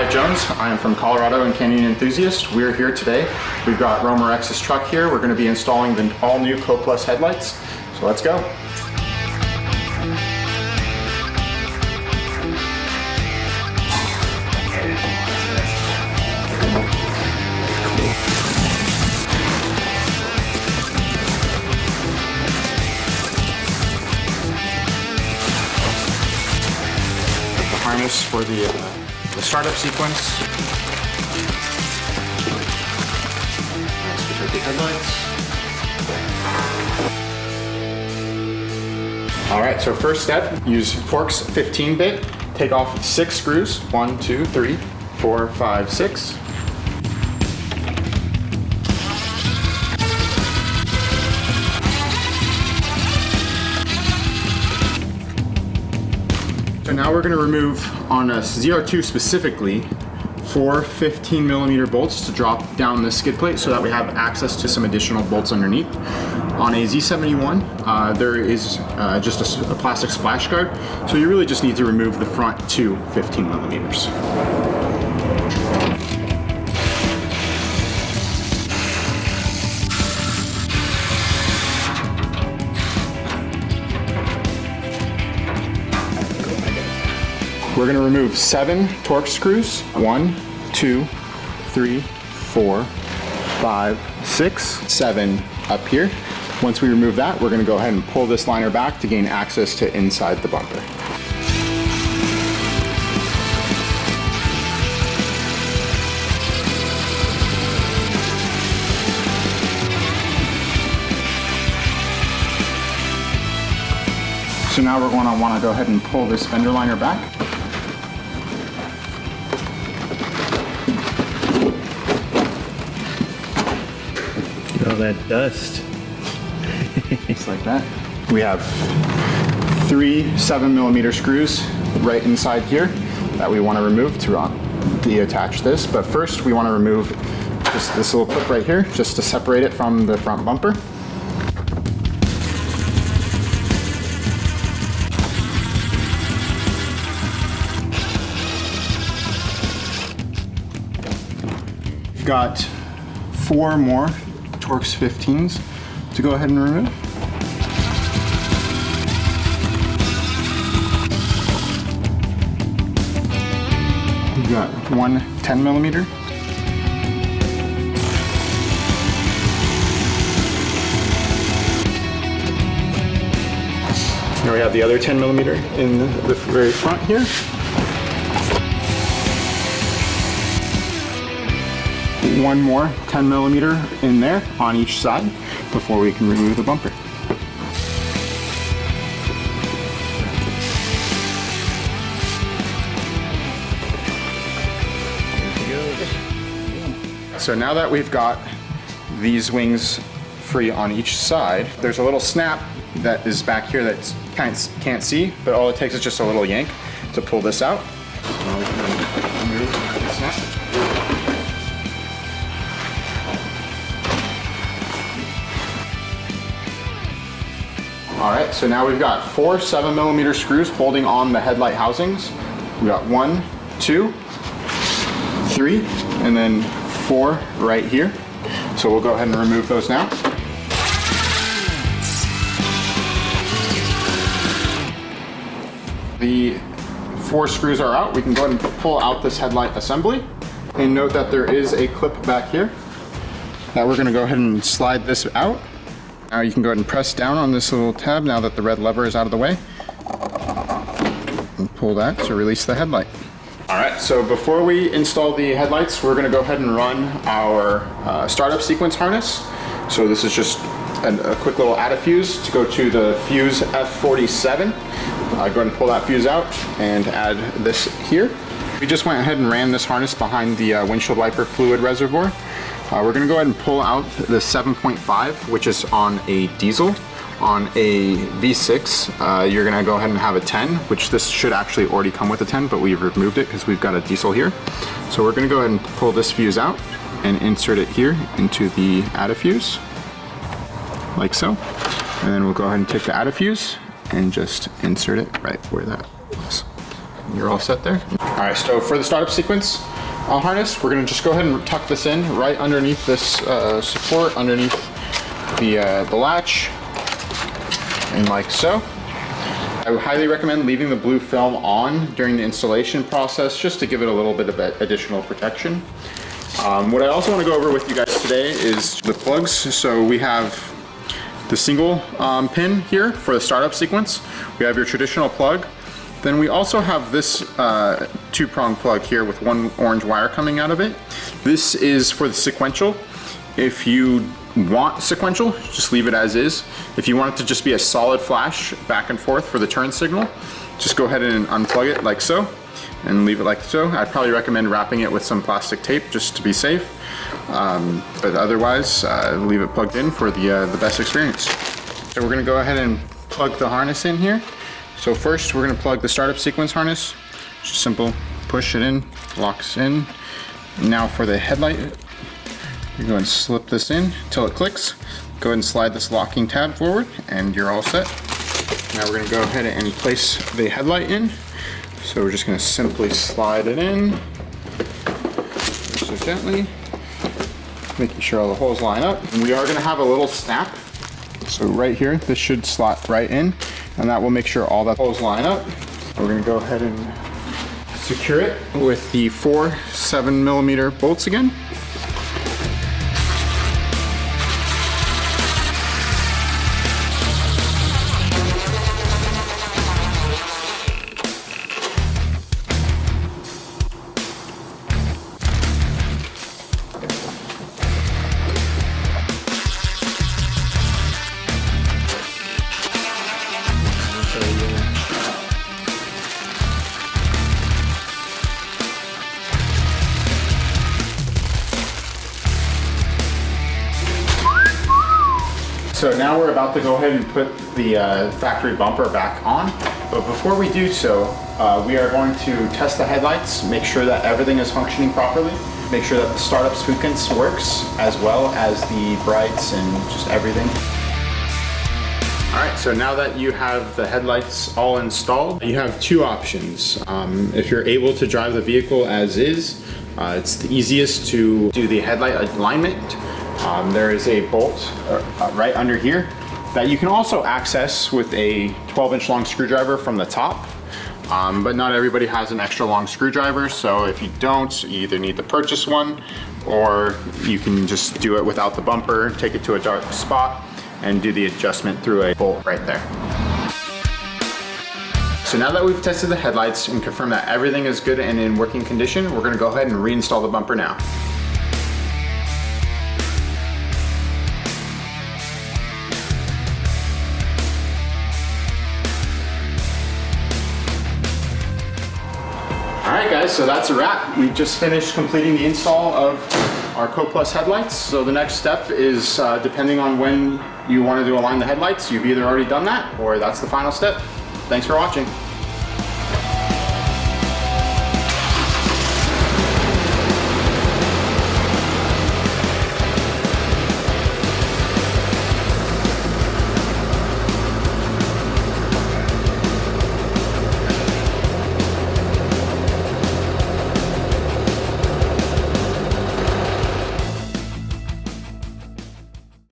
Hi, Jones. I am from Colorado and Canyon Enthusiast. We're here today. We've got Romer X's truck here. We're going to be installing the all-new Coplus headlights. So let's go. Harness for the startup sequence. Let's protect the headlights. All right, so first step, use Torx 15-bit. Take off 6 screws. 1, 2, 3, 4, 5, 6. So now we're going to remove, on a ZR2 specifically, 4 15mm bolts to drop down the skid plate so that we have access to some additional bolts underneath. On a Z71, there is just a plastic splash guard, so you really just need to remove the front 2 15mm. We're going to remove 7 Torx screws. 1, 2, 3, 4, 5, 6, 7 up here. Once we remove that, we're going to go ahead and pull this liner back to gain access to inside the bumper. So now we're going to want to go ahead and pull this fender liner back. All that dust. Just like that. We have 3 7mm screws right inside here that we want to remove to deattach this. But first we want to remove just this little clip right here just to separate it from the front bumper. We've got 4 more Torx 15s to go ahead and remove. We've got 1 10mm. Now we have the other 10mm in the very front here. 1 more 10mm in there on each side before we can remove the bumper. So now that we've got these wings free on each side, there's a little snap that is back here that can't see, but all it takes is just a little yank to pull this out. So now we can remove the snap. All right, so now we've got 4 7mm screws holding on the headlight housings. We've got 1, 2, 3, and then 4 right here. So we'll go ahead and remove those now. The 4 screws are out. We can go ahead and pull out this headlight assembly. And note that there is a clip back here. Now we're gonna go ahead and slide this out. Now you can go ahead and press down on this little tab now that the red lever is out of the way. And pull that to release the headlight. All right, so before we install the headlights, we're gonna go ahead and run our startup sequence harness. So this is just a quick little add a fuse to go to the fuse F47. Go ahead and pull that fuse out and add this here. We just went ahead and ran this harness behind the windshield wiper fluid reservoir. We're going to go ahead and pull out the 7.5, which is on a diesel. On a V6, you're going to go ahead and have a 10, which this should actually already come with a 10, but we've removed it because we've got a diesel here. So we're going to go ahead and pull this fuse out and insert it here into the add a fuse, like so. And then we'll go ahead and take the add a fuse and just insert it right where that was. You're all set there. All All right, so for the startup sequence harness, we're gonna just go ahead and tuck this in right underneath this support, underneath the latch, and like so. I would highly recommend leaving the blue film on during the installation process just to give it a little bit of additional protection. What I also want to go over with you guys today is the plugs. So we have the single pin here for the startup sequence. We have your traditional plug. Then we also have this two-prong plug here with one orange wire coming out of it. This is for the sequential. If you want sequential, just leave it as is. If you want it to just be a solid flash back and forth for the turn signal, just go ahead and unplug it like so and leave it like so. I'd probably recommend wrapping it with some plastic tape just to be safe. But otherwise, leave it plugged in for the best experience. So we're gonna go ahead and plug the harness in here. So first we're gonna plug the startup sequence harness. Just simple, push it in, locks in. Now for the headlight, you go and slip this in until it clicks. Go ahead and slide this locking tab forward and you're all set. Now we're gonna go ahead and place the headlight in. So we're just gonna simply slide it in, so gently, making sure all the holes line up. And we are gonna have a little snap. So right here, this should slot right in, and that will make sure all the holes line up. We're gonna go ahead and secure it with the 4 7mm bolts again. So now we're about to go ahead and put the factory bumper back on. But before we do so, we are going to test the headlights, make sure that everything is functioning properly, make sure that the startup sequence works, as well as the brights and just everything. All right, so now that you have the headlights all installed, you have two options. If you're able to drive the vehicle as is, it's the easiest to do the headlight alignment. There is a bolt right under here that you can also access with a 12-inch long screwdriver from the top. But not everybody has an extra long screwdriver, so if you don't, you either need to purchase one or you can just do it without the bumper, take it to a dark spot and do the adjustment through a bolt right there. So now that we've tested the headlights and confirmed that everything is good and in working condition, we're gonna go ahead and reinstall the bumper now. Alright guys, so that's a wrap. We've just finished completing the install of our Coplus headlights. So the next step is, depending on when you wanted to align the headlights, you've either already done that or that's the final step. Thanks for watching.